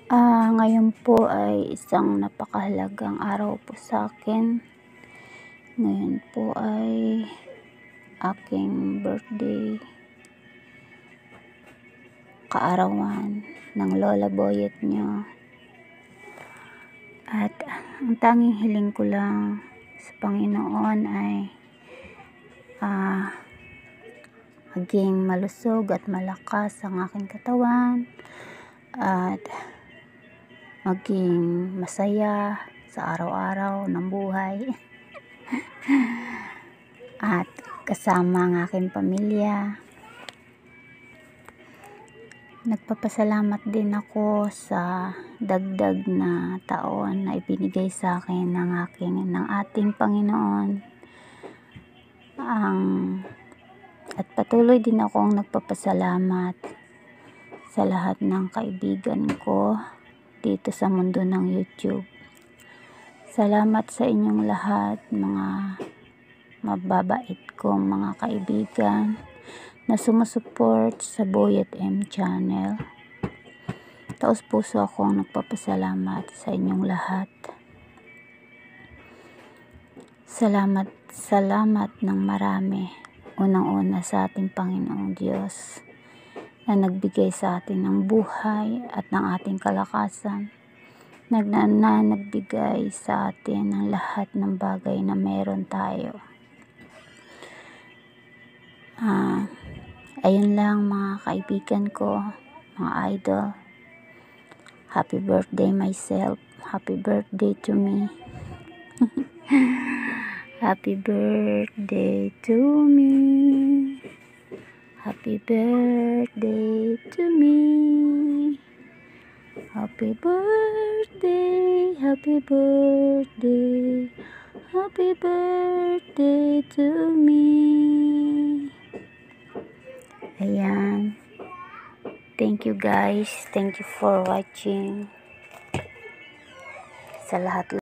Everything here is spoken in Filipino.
Ngayon po ay isang napakahalagang araw po sa akin. Ngayon po ay aking birthday, kaarawan ng Lola Boyet nyo. At ang tanging hiling ko lang sa Panginoon ay maging malusog at malakas ang aking katawan at maging masaya sa araw-araw ng buhay at kasama ang aking pamilya. Nagpapasalamat din ako sa dagdag na taon na ibinigay sa akin ng ating Panginoon. At patuloy din akong nagpapasalamat sa lahat ng kaibigan ko dito sa mundo ng YouTube. Salamat sa inyong lahat, mga mababait kong mga kaibigan na sumusuport sa Boyet M channel. Taos puso akong nagpapasalamat sa inyong lahat. Salamat ng marami. Unang-una sa ating Panginoong Diyos na nagbigay sa atin ng buhay at ng ating kalakasan. Nagbigay sa atin ng lahat ng bagay na meron tayo. Ayun lang mga kaibigan ko, mga idol. Happy birthday myself. Happy birthday to me. Happy birthday to me. Happy birthday to me. Happy birthday, happy birthday, happy birthday to me. Ayan. Thank you guys. Thank you for watching. Sa lahat